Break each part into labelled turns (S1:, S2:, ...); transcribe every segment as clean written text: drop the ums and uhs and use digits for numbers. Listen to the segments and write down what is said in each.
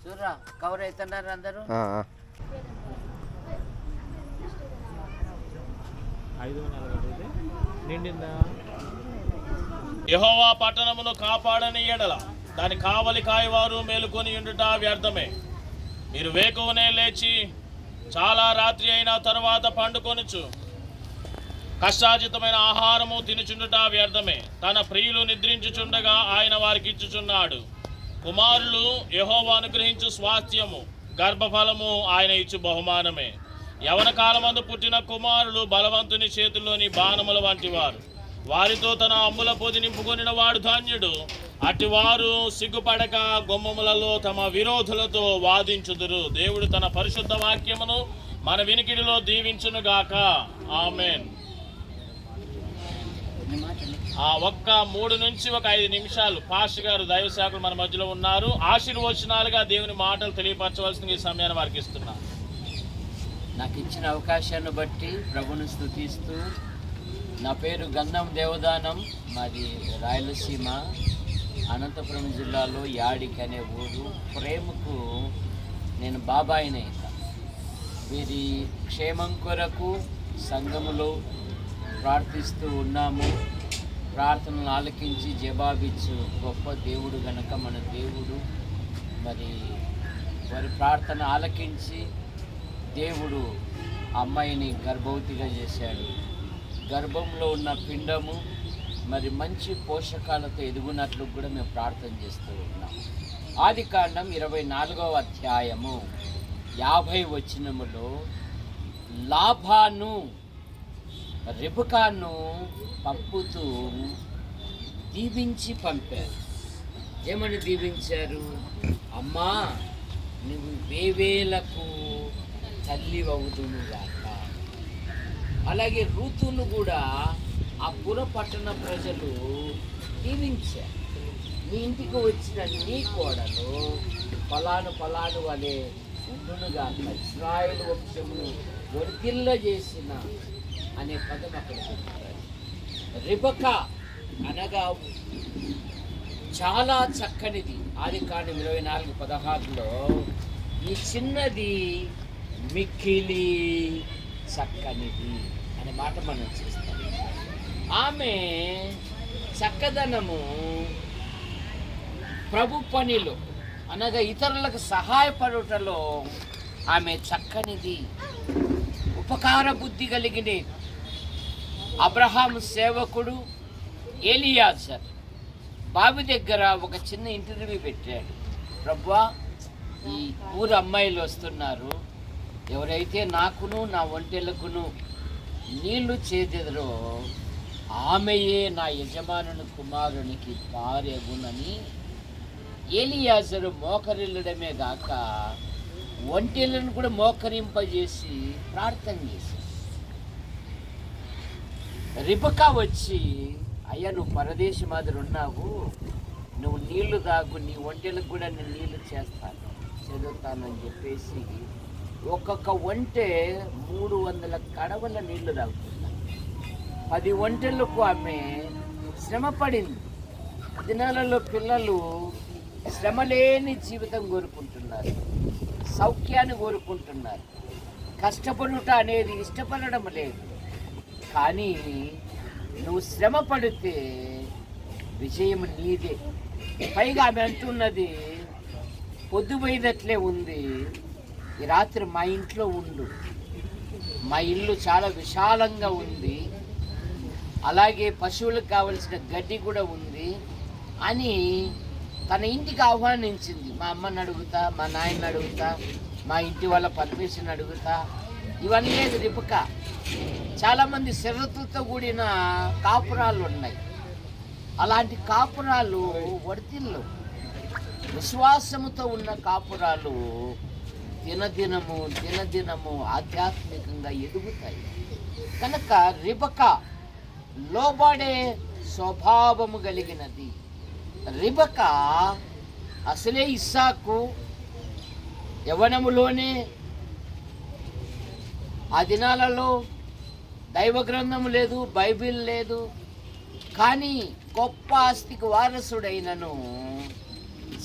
S1: చూడరా కవర్ అవుతున్నారు అందరూ.
S2: యెహోవా పట్టణమును కాపాడని ఎడల దాని కావలి కాయవారు మేలుకొని ఉండుట వ్యర్థమే. మీరు వేకువనే లేచి చాలా రాత్రి అయిన తరువాత పండుకొనుచు కష్టార్జితమైన ఆహారము తినుచుండుట వ్యర్థమే. తన ప్రియులు నిద్రించుచుండగా ఆయన వారికి ఇచ్చుచున్నాడు. కుమారులు యెహోవా అనుగ్రహించు స్వాస్థ్యము, గర్భఫలము ఆయన ఇచ్చు బహుమానమే. యవన కాలమందు పుట్టిన కుమారులు బలవంతుని చేతుల్లోని బాణముల వంటి వారు. వారితో తన అమ్ముల పొది నింపుకొనిన వాడు ధన్యుడు. అటివారు సిగ్గుపడక గుమ్మములలో తమ విరోధులతో వాదించుదురు. దేవుడు తన పరిశుద్ధ వాక్యమును మన వినికిడిలో దీవించునుగాక. ఆమేన్. ఒక్క 3 నుంచి 5 నిమిషాలు పాస్టర్ గారు దైవ సేవకులు మన మధ్యలో ఉన్నారు. ఆశీర్వచనాలుగా దేవుని మాటలు తెలియపరచవలసిన ఈ సమయాన్ని వారికి ఇస్తున్నారు.
S1: నాకు ఇచ్చిన అవకాశాన్ని బట్టి ప్రభుని స్తుతిస్తూ, నా పేరు గంధం దేవదానం, మాది రాయలసీమ అనంతపురం జిల్లాలో యాడికి అనే ఊరు. ప్రేమకు నేను బాబాయిని అవుతా. వీరి క్షేమం కొరకు సంఘములో ప్రార్థిస్తూ ఉన్నాము. ప్రార్థనలు ఆలకించి జవాబిచ్చు గొప్ప దేవుడు గనక మన దేవుడు మరి వారి ప్రార్థన ఆలకించి దేవుడు అమ్మాయిని గర్భవతిగా చేశాడు. గర్భంలో ఉన్న పిండము మరి మంచి పోషకాలతో ఎదుగునట్లు కూడా మేము ప్రార్థన చేస్తూ ఉన్నాం. ఆదికాండం 24వ అధ్యాయము 50 వచనములో లాబాను రెబెకాను పంపుతూ దీవించి పంపారు. ఏమని దీవించారు? అమ్మా, నువ్వు వేవేలకు తల్లి అవుదునుగాక. అలాగే ఋతును కూడా ఆ పురపట్టణ ప్రజలు దీవించారు. మీ ఇంటికి వచ్చిన నీ కోడలు ఫలాను వలె ఉండునుగాక, ఇశ్రాయేలు వంశమును వర్ధిల్ల చేసిన అనే పదం అక్కడ చెప్తారు. రెబెకా అనగా చాలా చక్కనిది. ఆదికాండం 24:16లో ఈ చిన్నది మిక్కిలి చక్కనిది అనే మాట మనం చూస్తాం. ఆమె చక్కదనము ప్రభు పనిలో అనగా ఇతరులకు సహాయపడుటలో ఆమె చక్కనిది, ఉపకార బుద్ధి కలిగిన అబ్రహాము సేవకుడు ఎలియాజర్ బావి దగ్గర ఒక చిన్న ఇంటర్వ్యూ పెట్టాడు. ప్రభువా, ఈ ఊరు అమ్మాయిలు వస్తున్నారు, ఎవరైతే నాకును నా ఒంటెలకును నీళ్లు చేదెదరో ఆమెయే నా యజమానుని కుమారునికి భార్యగునని ఎలియాజరు మోకరిల్లడమే గాక ఒంటెలను కూడా మోకరింపజేసి ప్రార్థన చేశాడు. రెబెకా వచ్చి, అయ్యా నువ్వు పరదేశి మాదిరి ఉన్నావు, నువ్వు నీళ్లు తాగు, నీ ఒంటెలకు కూడా నేను నీళ్లు చదువుతానని చెప్పేసి ఒక్కొక్క ఒంటె 300 కడవల నీళ్లు తాగుతున్నా. 10 ఒంటెలకు ఆమె శ్రమ పడింది. దినాలలో పిల్లలు శ్రమ లేని జీవితం కోరుకుంటున్నారు, సౌఖ్యాన్ని కోరుకుంటున్నారు. కష్టపడుట అనేది ఇష్టపడడం లేదు. కానీ నువ్వు శ్రమ పడితే విజయం నీదే. పైగా ఆమె అంటున్నది, పొద్దుపోయినట్లే ఉంది, ఈ రాత్రి మా ఇంట్లో ఉండు, మా ఇల్లు చాలా విశాలంగా ఉంది, అలాగే పశువులకు కావలసిన గడ్డి కూడా ఉంది అని తన ఇంటికి ఆహ్వానించింది. మా అమ్మని అడుగుతా, మా నాయన్ని అడుగుతా, మా ఇంటి వాళ్ళ పర్మిషన్ అడుగుతా, ఇవన్నీ లేదు రెబెకా. చాలామంది షరతులతో కూడిన కాపురాలు ఉన్నాయి. అలాంటి కాపురాలు వర్ధిల్లు. విశ్వాసముతో ఉన్న కాపురాలు దినదినము ఆధ్యాత్మికంగా ఎదుగుతాయి. కనుక రెబెకా లోబడే స్వభావము కలిగినది. రెబెకా అసలే ఇస్సాకు యవ్వనములోనే, ఆ దినాలలో దైవ గ్రంథం లేదు, బైబిల్ లేదు, కానీ గొప్ప ఆస్తికి వారసుడైనను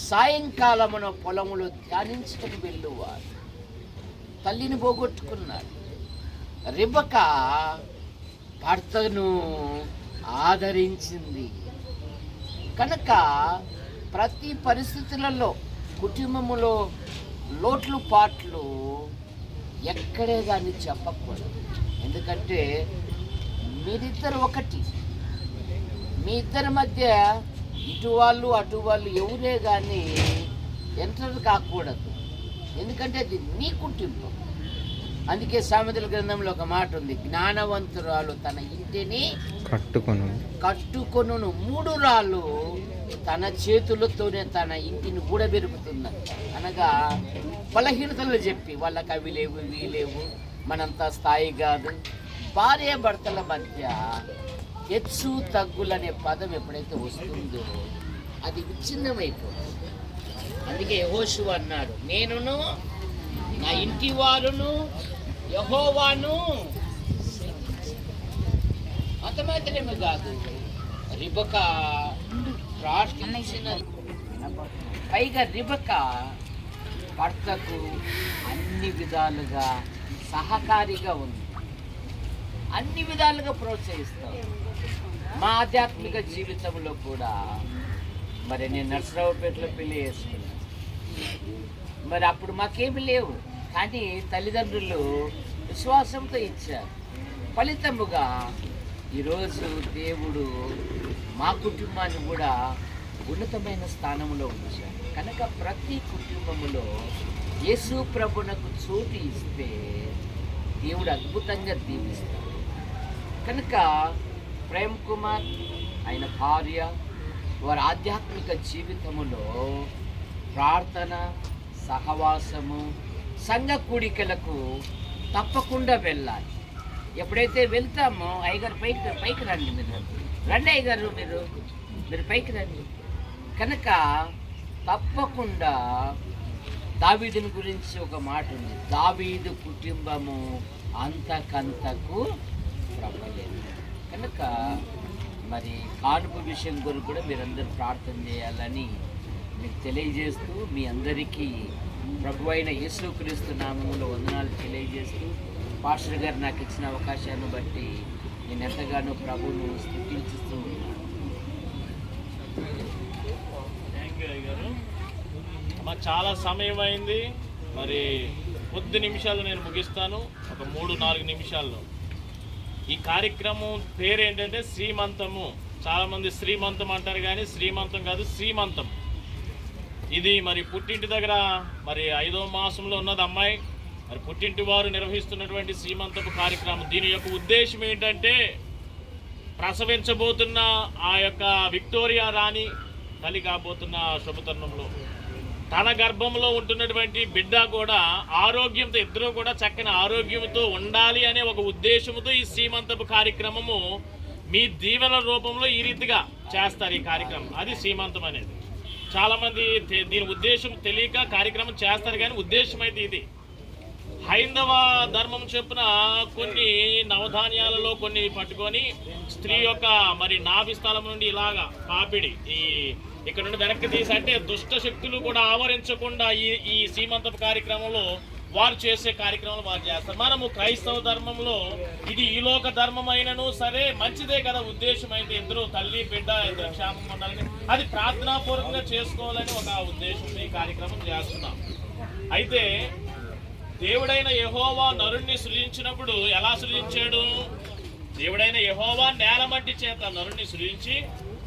S1: సాయంకాలమున పొలములో ధ్యానించటకు వెళ్ళువాడు. తల్లిని పోగొట్టుకున్నాడు. రిబక భర్తను ఆదరించింది కనుక ప్రతి పరిస్థితులలో కుటుంబములో లోట్లు పాట్లు ఎక్కడే కానీ చెప్పకూడదు. ఎందుకంటే మీరిద్దరు ఒకటి. మీ ఇద్దరి మధ్య ఇటు వాళ్ళు అటు వాళ్ళు ఎవరే కానీ ఎంటర్ కాకూడదు. ఎందుకంటే అది నీ కుటుంబం. అందుకే సామెతల గ్రంథంలో ఒక మాట ఉంది, జ్ఞానవంతురాలు తన ఇంటిని కట్టుకొను 3 రాళ్ళు తన చేతులతోనే తన ఇంటిని కూడబెరుకుతున్నది. అనగా బలహీనతలు చెప్పి వాళ్ళకి అవి లేవు ఇవి లేవు, మనంతా స్థాయి కాదు. భార్య భర్తల మధ్య హెచ్చు తగ్గులనే పదం ఎప్పుడైతే వస్తుందో అది విచ్ఛిన్నమైపోతుంది. అందుకే యెహోషువ అన్నాడు, నేనును నా ఇంటి వారును యెహోవాను. అంత మాత్రమే కాదు, రిబక ప్రార్థించిన పైగా రిబక భర్తకు అన్ని విధాలుగా సహకారిగా ఉంది, అన్ని విధాలుగా ప్రోత్సహిస్తాం. మా ఆధ్యాత్మిక జీవితంలో కూడా మరి నేను నర్సరావుపేటలో పెళ్లి చేసుకున్నాను. మరి అప్పుడు మాకేమి లేవు, కానీ తల్లిదండ్రులు విశ్వాసంతో ఇచ్చారు. ఫలితముగా ఈరోజు దేవుడు మా కుటుంబాన్ని కూడా ఉన్నతమైన స్థానంలో ఉంచారు. కనుక ప్రతి కుటుంబములో యేసు ప్రభునకు చోటు ఇస్తే దేవుడు అద్భుతంగా దీవిస్తాడు. కనుక ప్రేమ్ కుమార్ ఆయన భార్య వారి ఆధ్యాత్మిక జీవితములో ప్రార్థన, సహవాసము, సంఘ కూడికలకు తప్పకుండా వెళ్ళాలి. ఎప్పుడైతే వెళ్తామో అయ్యగారు పైకి రండి, మీరు రండి అయ్యగారు, మీరు పైకి రండి. కనుక తప్పకుండా దావీదుని గురించి ఒక మాట ఉంది, దావీదు కుటుంబము అంతకంతకు ప్రబలేదు. కనుక మరి కానుపు విషయం గురించి కూడా మీరందరూ ప్రార్థన చేయాలని మీకు తెలియజేస్తూ, మీ అందరికీ ప్రభు అయిన యేసుక్రీస్తు నామములో వందనాలు తెలియజేస్తూ, పాస్టర్ గారు నాకు ఇచ్చిన అవకాశాన్ని బట్టి నేను ఎంతగానో ప్రభువును స్తుతిస్తూ ఉన్నాను.
S2: థ్యాంక్ యూ అయ్యగారు. మాకు చాలా సమయం అయింది. మరి కొద్ది నిమిషాలు నేను ముగిస్తాను, ఒక 3-4 నిమిషాల్లో. ఈ కార్యక్రమం పేరు ఏంటంటే శ్రీమంతము. చాలామంది శ్రీమంతం అంటారు, కానీ శ్రీమంతం కాదు, శ్రీమంతం. ఇది మరి పుట్టింటి దగ్గర మరి 5వ మాసంలో ఉన్నది అమ్మాయి. మరి పుట్టింటి వారు నిర్వహిస్తున్నటువంటి శ్రీమంతపు కార్యక్రమం. దీని యొక్క ఉద్దేశం ఏంటంటే ప్రసవించబోతున్న ఆ యొక్క విక్టోరియా రాణి తల్లి కాబోతున్న శుభతరుణంలో తన గర్భంలో ఉంటున్నటువంటి బిడ్డ కూడా ఆరోగ్యంతో, ఇద్దరు కూడా చక్కని ఆరోగ్యంతో ఉండాలి అనే ఒక ఉద్దేశంతో ఈ శ్రీమంతపు కార్యక్రమము మీ దీవెన రూపంలో ఈ రీతిగా చేస్తారు. ఈ కార్యక్రమం అది శ్రీమంతం అనేది. చాలామంది దీని ఉద్దేశం తెలియక కార్యక్రమం చేస్తారు, కానీ ఉద్దేశం అయితే ఇది. హైందవ ధర్మం చొప్పున కొన్ని నవధాన్యాలలో కొన్ని పట్టుకొని స్త్రీ యొక్క మరి నాభి స్థలం నుండి ఇలాగా పాపిడి ఇక్కడ నుండి వెనక్కి తీసి, అంటే దుష్ట శక్తులు కూడా ఆవరించకుండా ఈ సీమంతపు కార్యక్రమంలో వారు చేసే కార్యక్రమాలు వారు చేస్తారు. మనము క్రైస్తవ ధర్మంలో ఇది ఈ లోక ధర్మం అయినను సరే మంచిదే కదా. ఉద్దేశం అయితే ఇద్దరు తల్లి బిడ్డ ఇద్దరు క్షేమం ఉండాలని, అది ప్రార్థనాపూర్వకంగా చేసుకోవాలని ఒక ఉద్దేశం ఈ కార్యక్రమం చేస్తున్నాం. అయితే దేవుడైన యెహోవా నరుణ్ణి సృజించినప్పుడు ఎలా సృజించాడు? దేవుడైన యెహోవా నేలమట్టి చేత నరుణ్ణి సృజించి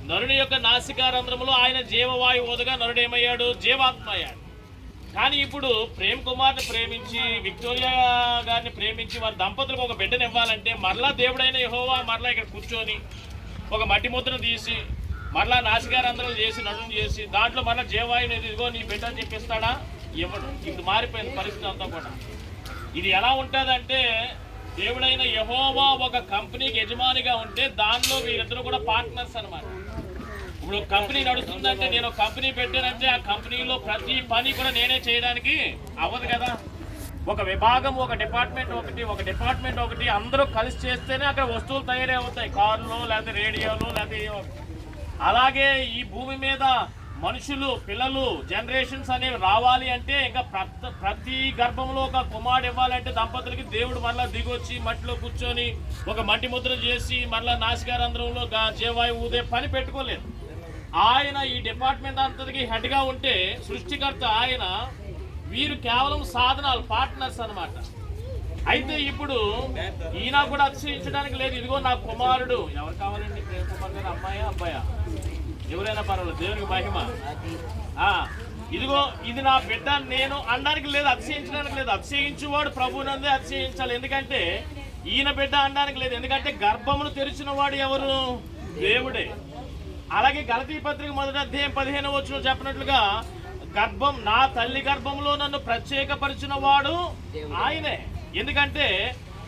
S2: నరుని యొక్క నాసికారంధ్రములో ఆయన జీవవాయు ఓదగా నరుడేమయ్యాడు? జీవాత్మ అయ్యాడు. కానీ ఇప్పుడు ప్రేమ్ కుమార్ని ప్రేమించి విక్టోరియా గారిని ప్రేమించి వారి దంపతులకు ఒక బిడ్డను ఇవ్వాలంటే మరలా దేవుడైన యెహోవా మరలా ఇక్కడ కూర్చొని ఒక మట్టి ముద్రను తీసి మరలా నాసికారంధ్రం చేసి నడుని చేసి దాంట్లో మరలా జీవాయుని ఇదిగో నీ బిడ్డ అని చెప్పిస్తాడా? ఇవ్వడు. ఇప్పుడు మారిపోయింది పరిస్థితి అంతా కూడా. ఇది ఎలా ఉంటుందంటే దేవుడైన యెహోవా ఒక కంపెనీకి యజమానిగా ఉంటే దానిలో వీరిద్దరు కూడా పార్ట్నర్స్ అన్నమాట. ఇప్పుడు కంపెనీ నడుస్తుందంటే నేను కంపెనీ పెట్టానంటే ఆ కంపెనీలో ప్రతి పని కూడా నేనే చేయడానికి అవ్వదు కదా. ఒక విభాగం, ఒక డిపార్ట్మెంట్ ఒకటి అందరూ కలిసి చేస్తేనే అక్కడ వస్తువులు తయారవుతాయి. కార్లు, లేకపోతే రేడియోలు, లేకపోతే అలాగే ఈ భూమి మీద మనుషులు, పిల్లలు, జనరేషన్స్ అనేవి రావాలి అంటే ఇంకా ప్రతి గర్భంలో ఒక కుమారుడు ఇవ్వాలంటే దంపతులకి దేవుడు మరలా దిగొచ్చి మట్టిలో కూర్చొని ఒక మట్టి ముద్ర చేసి మరలా నాసికారంధ్రంలో జీవాయువు ఊదే పని పెట్టుకోలేదు. ఆయన ఈ డిపార్ట్మెంట్ అంతటికి హెడ్గా ఉంటే సృష్టికర్త ఆయన, వీరు కేవలం సాధనాలు, పార్ట్నర్స్ అన్నమాట. అయితే ఇప్పుడు ఈయన కూడా అతిశయించడానికి లేదు. ఇదిగో నా కుమారుడు, ఎవరు కావాలండి? ప్రేమ కుమార్ గారు అమ్మాయా అబ్బాయా? ఎవరైనా పర్వాలేదు, దేవునికి మహిమ. ఇదిగో ఇది నా బిడ్డ నేను అనడానికి లేదు, అతిశయించడానికి లేదు. అతిశయించువాడు ప్రభువునందే అతిశయించాలి. ఎందుకంటే ఈయన బిడ్డ అనడానికి లేదు. ఎందుకంటే గర్భమును తెరిచిన వాడు ఎవరు? దేవుడే. అలాగే గలతీ పత్రిక 1వ అధ్యాయం 15వ వచనం చెప్పినట్లుగా గర్భం, నా తల్లి గర్భంలో నన్ను ప్రత్యేకపరిచిన వాడు ఆయనే. ఎందుకంటే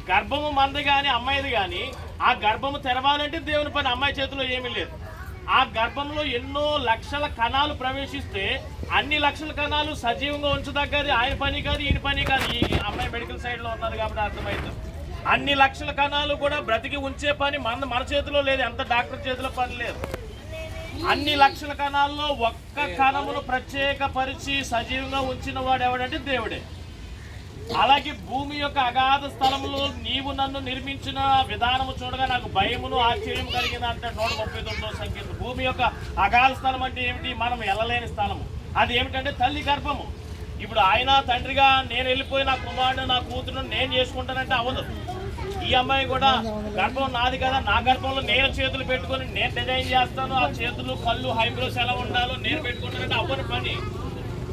S2: గర్భము మంది కానీ అమ్మాయిది కానీ ఆ గర్భము తెరవాలంటే దేవుని పని, అమ్మాయి చేతిలో ఏమీ లేదు. ఆ గర్భంలో ఎన్నో లక్షల కణాలు ప్రవేశిస్తే అన్ని లక్షల కణాలు సజీవంగా ఉంచదగ్గది ఆయన పని కాదు, ఈయన పని కాదు. ఈ అమ్మాయి మెడికల్ సైడ్ లో ఉన్నది కాబట్టి అర్థమైంది. అన్ని లక్షల కణాలు కూడా బ్రతికి ఉంచే పని మన చేతిలో లేదు, ఎంత డాక్టర్ చేతిలో పని లేదు. అన్ని లక్షల కణాల్లో ఒక్క కణమును ప్రత్యేకపరిచి సజీవంగా ఉంచిన వాడు ఎవడంటే దేవుడే. అలాగే భూమి యొక్క అగాధ స్థలంలో నీవు నన్ను నిర్మించిన విధానము చూడగా నాకు భయమును ఆశ్చర్యం కలిగింది అంటే 139వ సంకీర్తన. భూమి యొక్క అగాధ స్థలం అంటే ఏమిటి? మనం వెళ్ళలేని స్థలము. అది ఏమిటంటే తల్లి గర్భము. ఇప్పుడు ఆయన తండ్రిగా నేను వెళ్ళిపోయి నా కుమారుడు, నా కూతురు నేను చేసుకుంటానంటే అవ్వదు. ఈ అమ్మాయి కూడా గర్భం నాది కదా, నా గర్భంలో నేను చేతులు పెట్టుకొని నేను డిజైన్ చేస్తాను, ఆ చేతులు, కళ్ళు, హైబ్రోస్ ఎలా ఉండాలో నేను పెట్టుకుంటానంటే అవ్వని పని.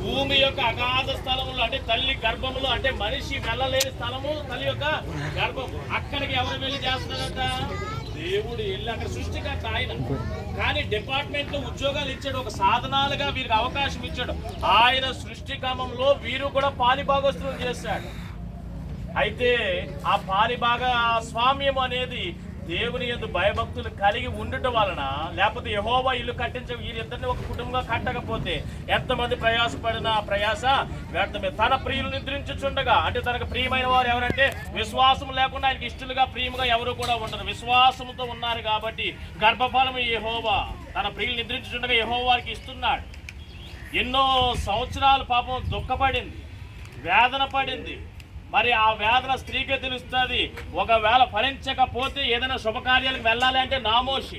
S2: భూమి యొక్క అగాధ స్థలములు అంటే తల్లి గర్భములు, అంటే మనిషి వెళ్ళలేని స్థలము తల్లి యొక్క గర్భము. అక్కడికి ఎవరు వెళ్ళి చేస్తున్నారంట? దేవుడు వెళ్ళి అక్కడ సృష్టికర్త ఆయన. కానీ డిపార్ట్మెంట్ లో ఉద్యోగాలు ఇచ్చాడు, ఒక సాధనాలుగా వీరికి అవకాశం ఇచ్చాడు. ఆయన సృష్టి క్రమంలో వీరు కూడా పాలిభాగస్తులు చేశాడు. అయితే ఆ పాలిభాగ స్వామ్యం అనేది దేవుని యందు భయభక్తులు కలిగి ఉండటం వలన, లేకపోతే యెహోవా ఇల్లు వీరిద్దరిని ఒక కుటుంబంగా కట్టకపోతే ఎంతమంది ప్రయాసపడిన ప్రయాస వ్యర్థమే. తన ప్రియులు నిద్రించుచుండగా, అంటే తనకు ప్రియమైన వారు ఎవరంటే విశ్వాసం లేకుండా ఆయనకి ఇష్టలుగా ప్రియముగా ఎవరు కూడా ఉండరు. విశ్వాసంతో ఉన్నారు కాబట్టి గర్భఫలము యెహోవా. తన ప్రియులు నిద్రించుచుండగా యెహోవా వారికి ఇస్తున్నాడు. ఎన్నో సంవత్సరాలు పాపం దుఃఖపడింది, వేదన పడింది. మరి ఆ వేదన స్త్రీకే తెలుస్తుంది. ఒకవేళ ఫలించకపోతే ఏదైనా శుభకార్యాలకు వెళ్ళాలి అంటే నామోషి,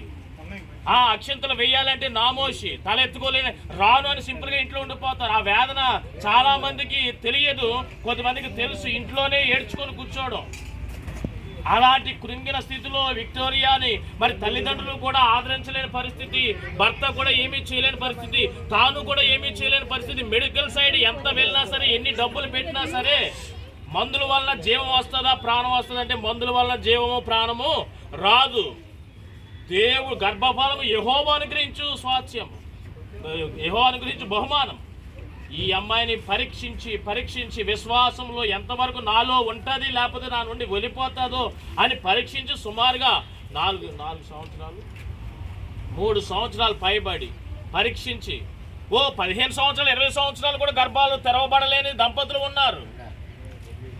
S2: ఆ అక్షంతలు వేయాలంటే నామోషి, తల ఎత్తుకోలేని రాను అని సింపుల్ గా ఇంట్లో ఉండిపోతారు. ఆ వేదన చాలా మందికి తెలియదు, కొంతమందికి తెలుసు. ఇంట్లోనే ఏడ్చుకొని కూర్చోవడం. అలాంటి కృంగిన స్థితిలో విక్టోరియాని మరి తల్లిదండ్రులు కూడా ఆదరించలేని పరిస్థితి, భర్త కూడా ఏమీ చేయలేని పరిస్థితి, తాను కూడా ఏమీ చేయలేని పరిస్థితి. మెడికల్ సైడ్ ఎంత వెళ్ళినా సరే, ఎన్ని డబ్బులు పెట్టినా సరే, మందుల వల్ల జీవం వస్తుందా ప్రాణం వస్తుందా అంటే మందుల వల్ల జీవము ప్రాణము రాదు. దేవుడు గర్భఫలము యెహోవా అనుగ్రహించు స్వాస్థ్యం, యెహోవా అనుగ్రహించు బహుమానం. ఈ అమ్మాయిని పరీక్షించి విశ్వాసంలో ఎంతవరకు నాలో ఉంటుంది, లేకపోతే నా నుండి వెళ్ళిపోతుందో అని పరీక్షించి సుమారుగా 4 సంవత్సరాలు 3 సంవత్సరాలు పైబడి పరీక్షించి 15 సంవత్సరాలు 20 సంవత్సరాలు కూడా గర్భాలు తెరవబడలేని దంపతులు ఉన్నారు.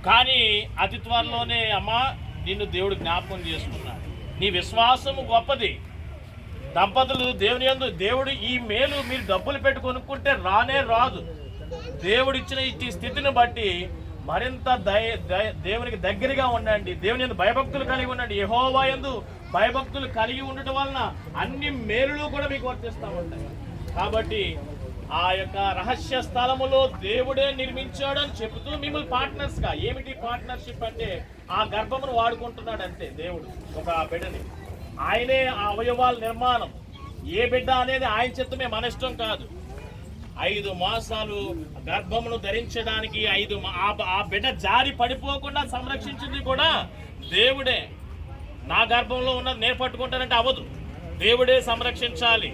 S2: కానీ అతి త్వరలోనే అమ్మా నిన్ను దేవుడు జ్ఞాపకం చేసుకున్నాడు, నీ విశ్వాసము గొప్పది. దంపతులు దేవుని యందు, దేవుడు ఈ మేలు మీరు డబ్బులు పెట్టి కొనుక్కుంటే రానే రాదు. దేవుడు ఇచ్చిన ఈ స్థితిని బట్టి మరింత దేవునికి దగ్గరగా ఉండండి. దేవుని యందు భయభక్తులు కలిగి ఉండండి. యెహోవా యందు భయభక్తులు కలిగి ఉండటం వలన అన్ని మేలులు కూడా మీకు వర్తిస్తూ ఉంటాయి. కాబట్టి ఆ యొక్క రహస్య స్థలములో దేవుడే నిర్మించాడు అని చెబుతూ మిమ్మల్ని పార్ట్నర్స్ గా, ఏమిటి పార్ట్నర్షిప్ అంటే ఆ గర్భమును వాడుకుంటున్నాడు అంతే. దేవుడు ఒక బిడ్డని, ఆయనే ఆ అవయవాల నిర్మాణం. ఏ బిడ్డ అనేది ఆయన చిత్తమే, మన ఇష్టం కాదు. 5 మాసాలు గర్భమును ధరించడానికి ఆ బిడ్డ జారి పడిపోకుండా సంరక్షించింది కూడా దేవుడే. నా గర్భంలో ఉన్నది నేను పట్టుకుంటానంటే అవ్వదు, దేవుడే సంరక్షించాలి.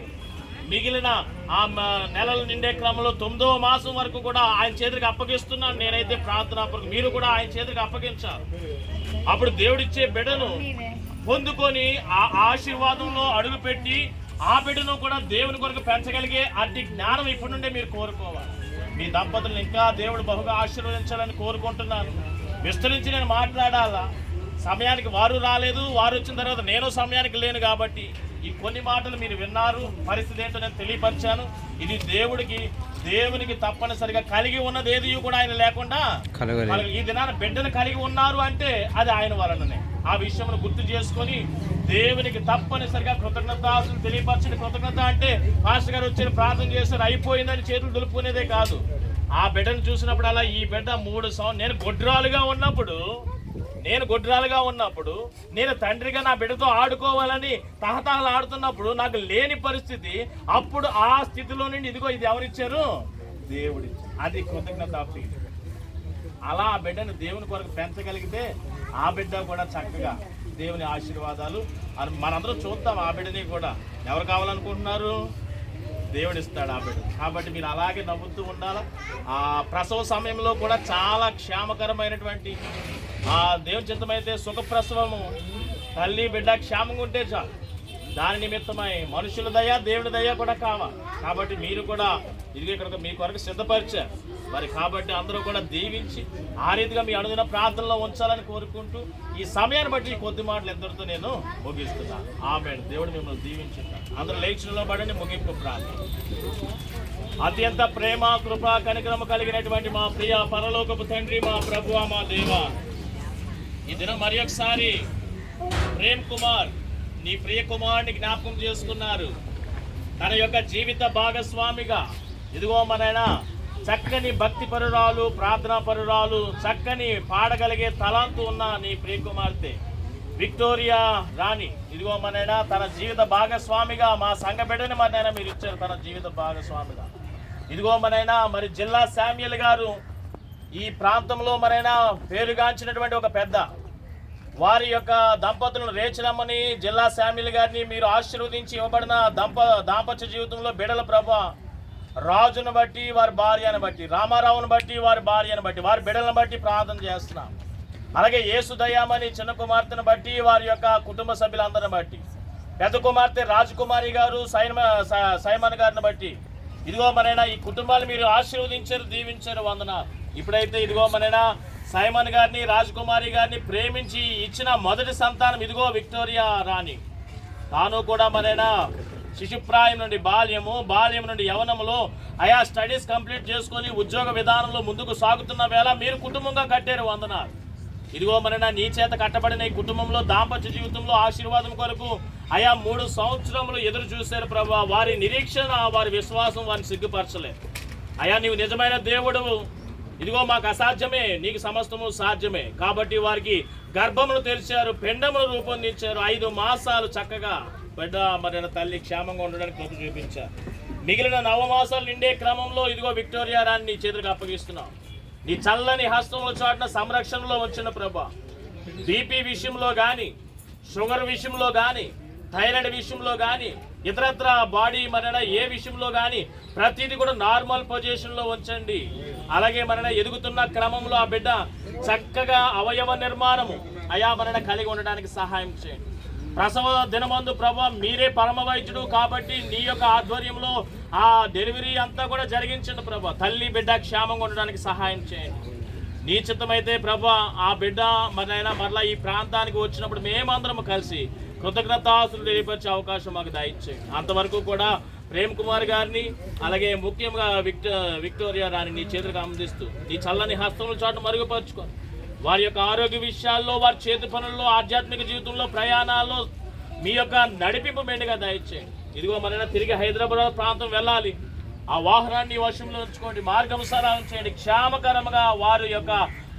S2: మిగిలిన ఆ నెలలు నిండే క్రమంలో 9వ మాసం వరకు కూడా ఆయన చేతికి అప్పగిస్తున్నాను. నేనైతే ప్రార్థనాపూర్వకంగా మీరు కూడా ఆయన చేతికి అప్పగించాలి. అప్పుడు దేవుడిచ్చే బిడ్డను పొందుకొని ఆ ఆశీర్వాదంలో అడుగుపెట్టి ఆ బిడ్డను కూడా దేవుని కొరకు పెంచగలిగే అట్టి జ్ఞానం ఇప్పటి నుండే మీరు కోరుకోవాలి. మీ దంపతులను ఇంకా దేవుడు బహుగా ఆశీర్వదించాలని కోరుకుంటున్నాను. విస్తరించి నేను మాట్లాడాలా, సమయానికి వారు రాలేదు, వారు వచ్చిన తర్వాత నేను సమయానికి లేను కాబట్టి ఈ కొన్ని మాటలు మీరు విన్నారు. పరిస్థితి ఏంటో నేను తెలియపరిచాను. ఇది దేవునికి తప్పనిసరిగా కలిగి ఉన్నది ఏది కూడా ఆయన లేకుండా ఈ దినాన బిడ్డను కలిగి ఉన్నారు అంటే అది ఆయన వలననే. ఆ విషయమును గుర్తు చేసుకొని దేవునికి తప్పనిసరిగా కృతజ్ఞతాస్తులు తెలియపరచండి. కృతజ్ఞత అంటే పాస్టర్ గారు వచ్చి ప్రార్థన చేస్తారు అయిపోయిందని చేతులు దులుపుకునేదే కాదు. ఆ బిడ్డను చూసినప్పుడు అలా ఈ బిడ్డ 3 సంవత్సరాలు నేను గొడ్రాలుగా ఉన్నప్పుడు నేను తండ్రిగా నా బిడ్డతో ఆడుకోవాలని తహతహలు ఆడుతున్నప్పుడు నాకు లేని పరిస్థితి, అప్పుడు ఆ స్థితిలో నుండి ఇదిగో ఇది ఎవరిచ్చారు? దేవుడి. అది కృతజ్ఞత. అలా ఆ బిడ్డను దేవుని కొరకు పెంచగలిగితే ఆ బిడ్డ కూడా చక్కగా దేవుని ఆశీర్వాదాలు మనందరం చూద్దాం. ఆ బిడ్డని కూడా ఎవరు కావాలనుకుంటున్నారు? దేవుడిస్తాడు ఆ బిడ్డ. కాబట్టి మీరు అలాగే నవ్వుతూ ఉండాలి. ఆ ప్రసవ సమయంలో కూడా చాలా క్షేమకరమైనటువంటి ఆ దేవుని చిత్తమైతే సుఖప్రసవము, తల్లి బిడ్డ క్షేమంగా ఉంటే చాలు. దాని నిమిత్తమై మనుషుల దయ దేవుడి దయ కూడా కావాలి. కాబట్టి మీరు కూడా ఇది ఇక్కడ మీ కొరకు సిద్ధపరిచారు మరి. కాబట్టి అందరూ కూడా దీవించి ఆ రీతిగా మీ అనుదిన ప్రార్థనలో ఉంచాలని కోరుకుంటూ ఈ సమయాన్ని బట్టి ఈ కొద్ది మాటలు ఎందరితో నేను ముగిస్తున్నాను. ఆమేన్. దేవుడు మిమ్మల్ని దీవించుతాను. అందరూ లేచిలో పడండి. ముగింపు ప్రార్థన. అత్యంత ప్రేమ కృప కనికరము కలిగినటువంటి మా ప్రియ పరలోకపు తండ్రి, మా ప్రభువా, మా దేవా, ఈ దినం మరి ఒకసారి ప్రేమ్ కుమార్ నీ ప్రియ కుమారుని జ్ఞాపకం చేసుకున్నారు. తన యొక్క జీవిత భాగస్వామిగా ఇదిగో మనైనా చక్కని భక్తి పరురాలు, ప్రార్థనా పరురాలు, చక్కని పాడగలిగే తలాంతు ఉన్న నీ ప్రియ కుమార్తె విక్టోరియా రాణి ఇదిగో మనైనా తన జీవిత భాగస్వామిగా మా సంఘ బిడ్డని మనైనా మీరు ఇచ్చారు. తన జీవిత భాగస్వామిగా ఇదిగో మనైనా మరి జిల్లా శామ్యుల్ గారు ఈ ప్రాంతంలో మనైనా పేరుగాంచినటువంటి ఒక పెద్ద, వారి యొక్క దంపతులను రేచరమ్మని జిల్లా శామ్యుల్ గారిని మీరు ఆశీర్వదించి ఇవ్వబడిన దాంపత్య జీవితంలో బిడల ప్రభా, రాజును బట్టి వారి భార్యను బట్టి, రామారావును బట్టి వారి భార్యను బట్టి, వారి బిడలను బట్టి ప్రార్థన చేస్తున్నాం. అలాగే యేసు దయామని చిన్న కుమార్తెను బట్టి వారి యొక్క కుటుంబ సభ్యులందరిని బట్టి, పెద్ద కుమార్తె రాజకుమారి గారు సైమన్ గారిని బట్టి ఇదిగో మనైనా ఈ కుటుంబాలు మీరు ఆశీర్వదించారు, దీవించారు. వందనాలు. ఇప్పుడైతే ఇదిగో మనైనా సైమన్ గారిని, రాజకుమారి గారిని ప్రేమించి ఇచ్చిన మొదటి సంతానం ఇదిగో విక్టోరియా రాణి. తాను కూడా మనైనా శిశుప్రాయం నుండి బాల్యం నుండి యవనంలో ఆయా స్టడీస్ కంప్లీట్ చేసుకొని ఉద్యోగ విధానంలో ముందుకు సాగుతున్న వేళ మీరు కుటుంబంగా కట్టారు. వందనాలు. ఇదిగో మనైనా నీ చేత కట్టబడిన ఈ కుటుంబంలో దాంపత్య జీవితంలో ఆశీర్వాదం కొరకు ఆయా 3 సంవత్సరములు ఎదురు చూశారు ప్రభా. వారి నిరీక్షణ, వారి విశ్వాసం వారిని సిగ్గుపరచలేదు. అయా నీవు నిజమైన దేవుడు, ఇదిగో మాకు అసాధ్యమే, నీకు సమస్తము సాధ్యమే. కాబట్టి వారికి గర్భములు తెరిచారు, పెండములు రూపొందించారు. 5 మాసాలు చక్కగా బిడ్డ మరి తల్లి క్షేమంగా ఉండడానికి కృప చూపించారు. మిగిలిన 9 మాసాలు నిండే క్రమంలో ఇదిగో విక్టోరియా రాణి నీ చేతులకు అప్పగిస్తున్నాం. నీ చల్లని హస్తంలో చాటున సంరక్షణలో వచ్చిన ప్రభా. బీపీ విషయంలో కానీ, షుగర్ విషయంలో కానీ, థైరాయిడ్ విషయంలో కానీ, ఇతరత్ర బాడీ మరణ ఏ విషయంలో కానీ ప్రతిదీ కూడా నార్మల్ పొజిషన్లో ఉంచండి. అలాగే మరణ ఎదుగుతున్న క్రమంలో ఆ బిడ్డ చక్కగా అవయవ నిర్మాణము అయా మరణ కలిగి ఉండడానికి సహాయం చేయండి. ప్రసవ దినమందు ప్రభా మీరే పరమ వైద్యుడు కాబట్టి నీ యొక్క ఆధ్వర్యంలో ఆ డెలివరీ అంతా కూడా జరిగించండి ప్రభా. తల్లి బిడ్డ క్షేమంగా ఉండడానికి సహాయం చేయండి. నీ చిత్తమైతే ప్రభా ఆ బిడ్డ మరలా ఈ ప్రాంతానికి వచ్చినప్పుడు మేమందరం కలిసి కృతజ్ఞతాస్తులు తెలియపరిచే అవకాశం మాకు దయచేయండి. అంతవరకు కూడా ప్రేమ్ కుమార్ గారిని అలాగే ముఖ్యంగా విక్టోరియా రాణి నీ చేతులకు అందిస్తూ నీ చల్లని హస్తముల చాటు మరుగుపరుచుకో. వారి యొక్క ఆరోగ్య విషయాల్లో, వారి చేతి పనుల్లో, ఆధ్యాత్మిక జీవితంలో, ప్రయాణాల్లో మీ యొక్క నడిపింపు మెండుగా దయచేయండి. ఇదిగో మన తిరిగి హైదరాబాద్ ప్రాంతం వెళ్ళాలి. ఆ వాహనాన్ని వశంలో ఉంచుకోండి, మార్గం సరళం చేయండి. క్షేమకరంగా వారి యొక్క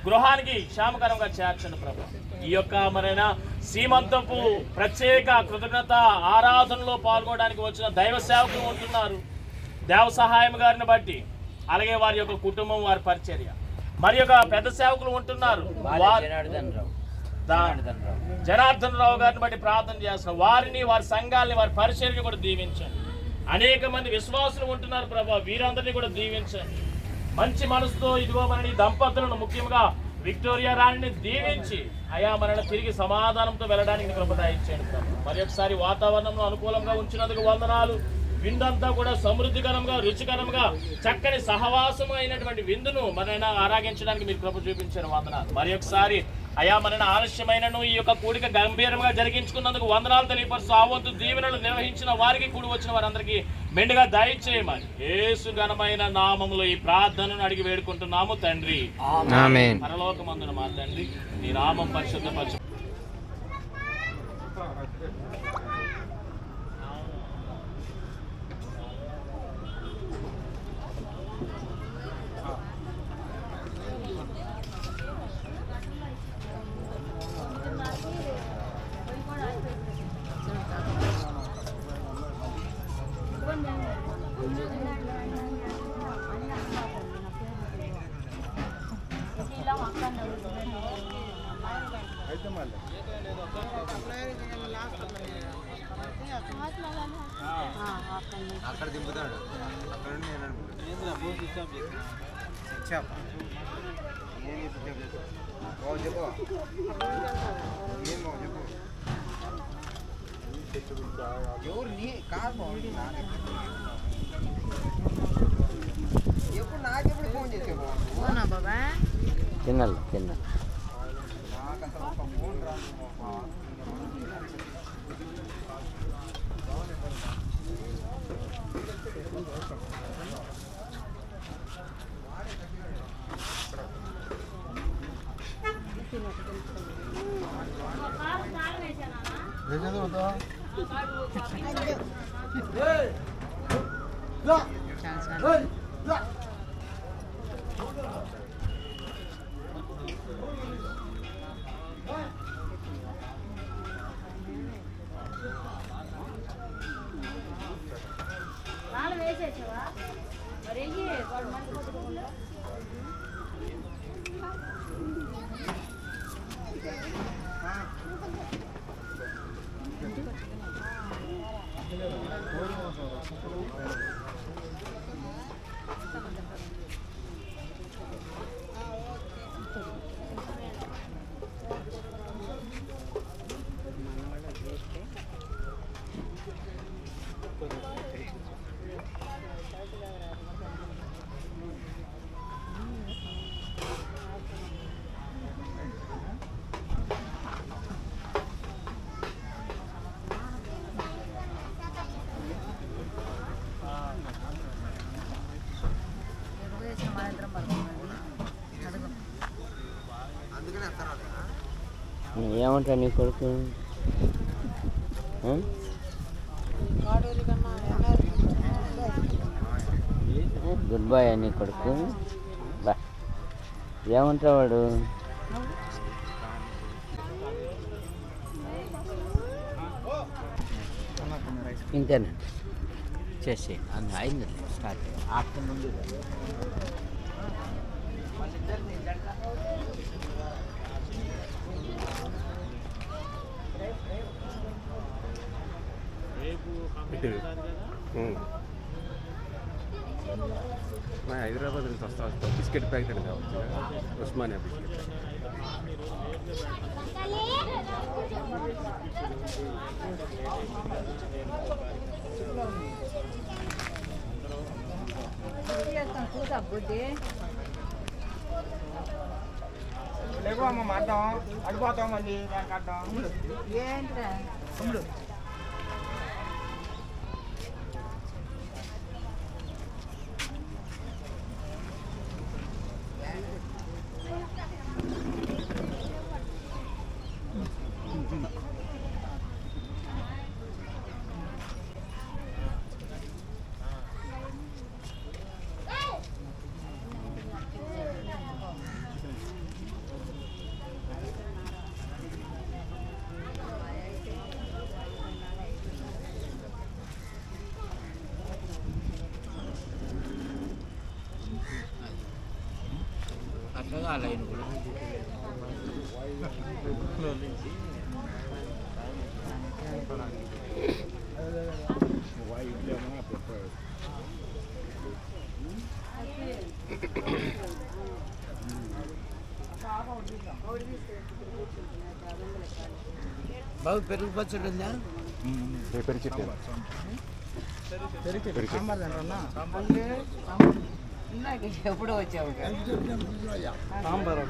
S2: గృహానికి క్షేమకరంగా చేర్చండి ప్రభు. ఈ యొక్క మరైనా సీమంతపు ప్రత్యేక కృతజ్ఞత ఆరాధనలో పాల్గొనడానికి వచ్చిన దైవ సేవకులు ఉంటున్నారు. దేవ సహాయం గారిని బట్టి అలాగే వారి యొక్క కుటుంబం, వారి పరిచర్య, మరి యొక్క పెద్ద సేవకులు ఉంటున్నారు. జనార్దన్ రావు గారిని బట్టి ప్రార్థన చేస్తున్నారు. వారిని, వారి సంఘాలని, వారి పరిచర్యని కూడా దీవించండి. అనేక మంది విశ్వాసులు ఉంటున్నారు ప్రభా, వీరందరినీ కూడా దీవించండి. మంచి మనసుతో ఇదిగో మన దంపతులను ముఖ్యంగా విక్టోరియా రాణిని దీవించి అయా మన తిరిగి సమాధానంతో వెళ్ళడానికి కృప దయచేయండి ప్రభు. మరి ఒకసారి వాతావరణంలో అనుకూలంగా ఉంచినందుకు వందనాలు. విందంతా కూడా సమృద్ధికరంగా, రుచికరంగా, చక్కని సహవాసం అయినటువంటి విందును మనైనా ఆరాగించడానికి మీరు కృప చూపించారు వందనాలు. మరి ఒకసారి అయా మన ఆలస్యమైనను ఈ యొక్క కూడిక గంభీరంగా జరిగించుకున్నందుకు వందనాలు తెలియపరుస్తూ ఆ వంతు దీవెనలు నిర్వహించిన వారికి కూడి వచ్చిన వారందరికీ మెండుగా దయచేయమని యేసు ఘనమైన నామములో ఈ ప్రార్థనను అడిగి వేడుకుంటున్నాము తండ్రి.
S3: ఆమేన్.
S2: పరలోకమందున మా తండ్రి, నీ నామం పరిశుద్ధపరచు.
S3: అక్కడ దింపుతాడు. అక్కడ నుండి ఎవరు నీ కాదు ఎప్పుడు నాకెప్పుడు ఫోన్ చేసేవా తిన్నాను తిన్నా నాకు అసలు ఒక ఫోన్ రాదు.
S4: వేసేసావా మరి
S1: ఏమంటా నీ కొడుకు? గుడ్ బాయ్ నీ కొడుకు. బా ఏమంటా వాడు? ఇంతేనండి చేసి అందు అయింది స్టార్ట్ ఆఫ్టర్ నుండి
S5: హైదరాబాద్ నుంచి వస్తా బిస్కెట్ ప్యాకెట్ కావచ్చు, ఉస్మానియా బిస్కెట్.
S4: చూసా బుద్ధి
S3: లేకో అమ్మ మాట్లాం అడిపోతాం మళ్ళీ కట్టాం
S4: ఏంట్రా
S1: అట్లా లైన్ కూడా బాబు పెరుగు పచ్చడి ఉందా?
S5: పెరుగు చెట్టు
S1: ఎప్పుడో వచ్చావు సాంబార్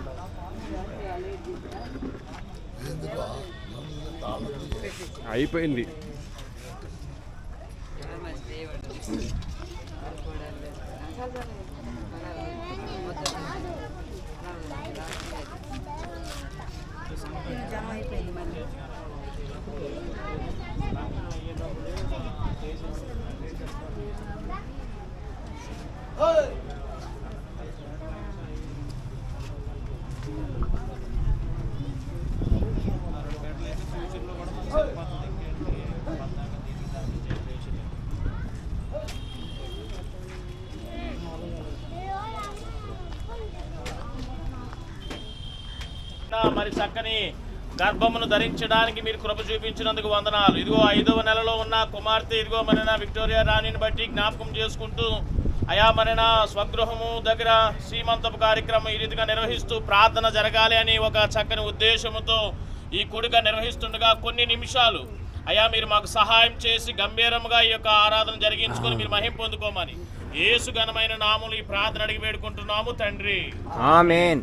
S5: అయిపోయింది.
S4: జమ అయిపోయింది మళ్ళీ.
S2: మరి చక్కని గర్భమును ధరించడానికి మీరు కృప చూపించినందుకు వందనాలు. ఇదిగో 5వ నెలలో ఉన్న కుమార్తె ఇదిగో మన విక్టోరియా రాణిని బట్టి జ్ఞాపకం చేసుకుంటూ అయా మన స్వగృహము దగ్గర శ్రీమంతపు కార్యక్రమం ఈ రీతిగా నిర్వహిస్తూ ప్రార్థన జరగాలి అని ఒక చక్కని ఉద్దేశముతో ఈ కూడిక నిర్వహిస్తుండగా కొన్ని నిమిషాలు అయా మీరు మాకు సహాయం చేసి గంభీరంగా ఈ యొక్క ఆరాధన జరిగించుకొని మీరు మహిమ పొందుకోమని యేసు ఘనమైన నామములో ఈ ప్రార్థన అడిగి వేడుకుంటున్నాము తండ్రి.
S3: ఆమేన్.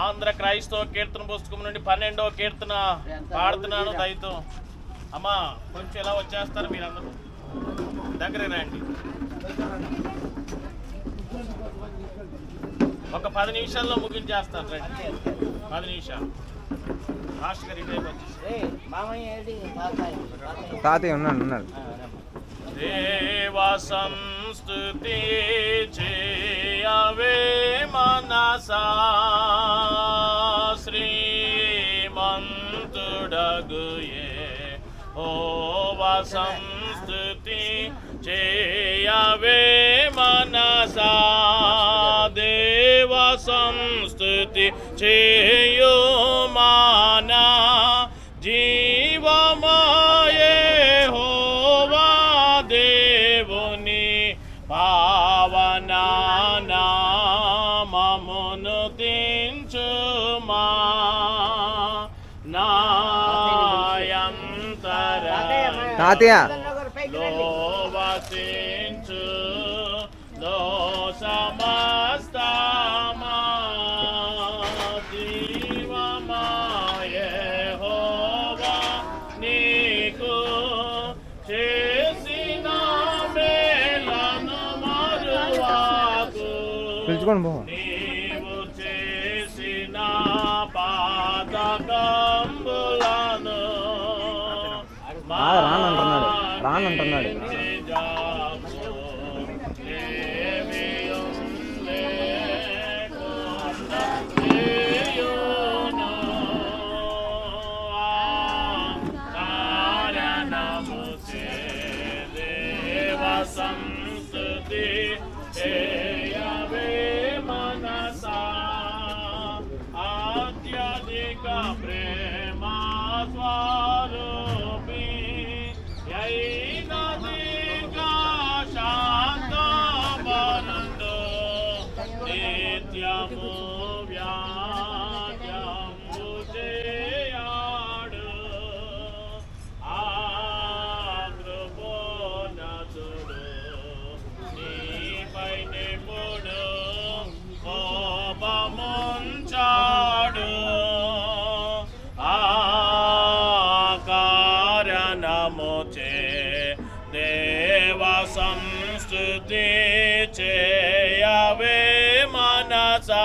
S2: ఆంధ్ర క్రైస్తవ కీర్తన పుస్తకం నుండి 12వ కీర్తన పాడుతున్నాను. దయతో అమ్మా కొంచెం ఎలా వచ్చేస్తారు మీరందరూ దగ్గర రండి. ఒక 10 నిమిషాల్లో ముగించేస్తాను రండి. 10 నిమిషాలు మాస్టర్ గారు ఇదే
S3: తాతయ్య ఉన్నాడు.
S2: దేవ సంస్తుతి చేయవే మనసా శ్రీమంతుడగు యెహోవా సంస్తుతి చేయవే మనసా దేవ సంస్తుతి చేయు మానా జీవమాయే హోవా దేవుని పావనా నామమును తించుమా
S3: తాతయ్య
S2: లోవసించు లో సమస్తమా జీవమాయే హోవా నీకు చేసిన మేలను మరువాకు
S3: పిలుచుకోండి బాబు.
S2: నీవు చేసిన పాతకంబులను
S3: రానంటున్నాడు.
S2: సంస్తుతి చేయవే మనసా అత్యధిక ప్రేమ స్వరూపి అయినదిగా శాంతమనందు నిత్యము వ్యాజ్యము చేయాడు చాడు ఆకారణముచే దేవ సంస్తుతి చేయవే మనసా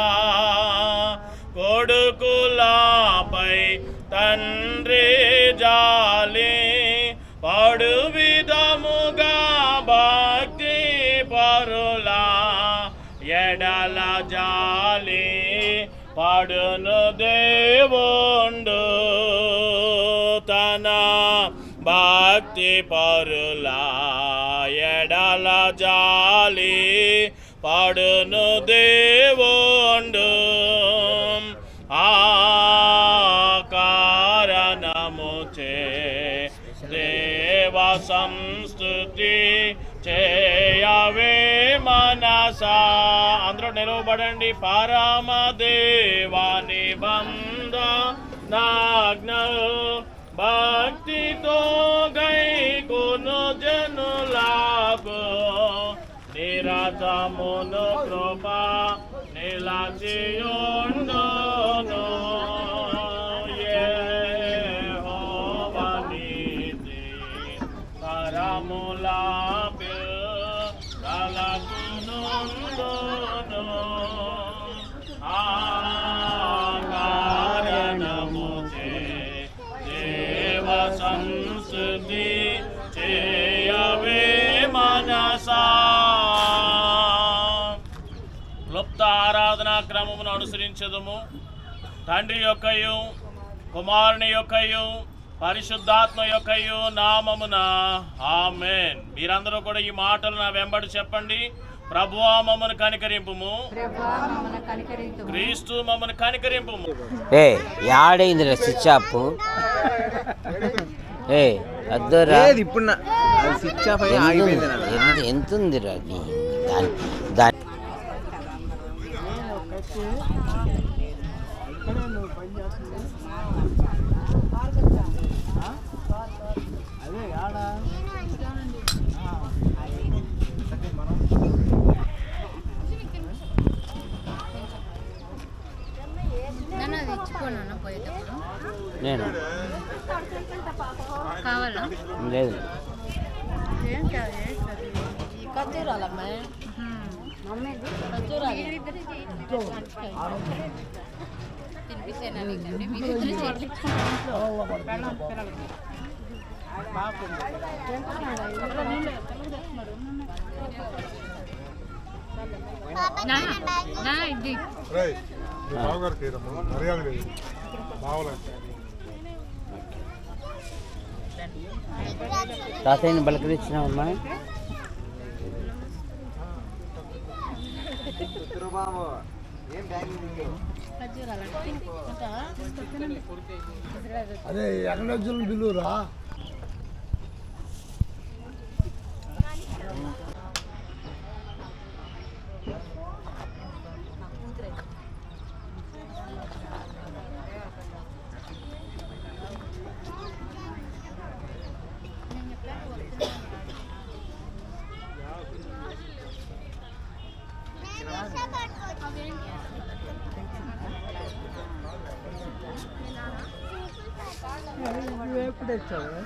S2: కొడుకులపై తండ్రి జాలి పడు విధముగా భక్తి పరులా ఎడల జాలి పడును దేవుండు తన భక్తి పరులా ఎడల జాలి పడును దేవుండు ఆకారణముచే దేవ సంస్తుతి చేయవే మనసా అందరూ నిలవబడండి. పరమ దేవాని బంధ నాజ్ఞ భక్తితో గైకొను జనులకు నిరతమును కృప నిలచియుండును. యెహోవా నీతి కరముల పిల్లలకునుండును. ఆ కారణముచే దేవ సంస్తుతి చేయవే మనసా. క్లుప్త ఆరాధనా క్రమమును అనుసరించదము. తండ్రి యొక్కయు కుమారుని యొక్కయు పరిశుద్ధాత్మ యొక్కయు నామమున ఆమేన్. మీరందరూ కూడా ఈ మాటలు నా వెంబడి చెప్పండి. ప్రభువా మమ్మను కనికరింపుము, క్రీస్తు మమ్మను కనికరింపుము.
S1: యాడైందిరా స్విచ్ ఆఫ్? అద్దరా
S3: ఇప్పుడు స్విచ్ ఆఫ్ అయ్యి ఆగిపోయింది.
S1: ఎంత ఉందిరా నేను
S4: కావాలా?
S1: లేదు
S4: ఖర్జూరాలమ్మా,
S1: తాతయ్యని బలకరించినావమ్మా.
S6: అదే ఎక్కడ బిల్లురా ఎప్పుడు వచ్చావు?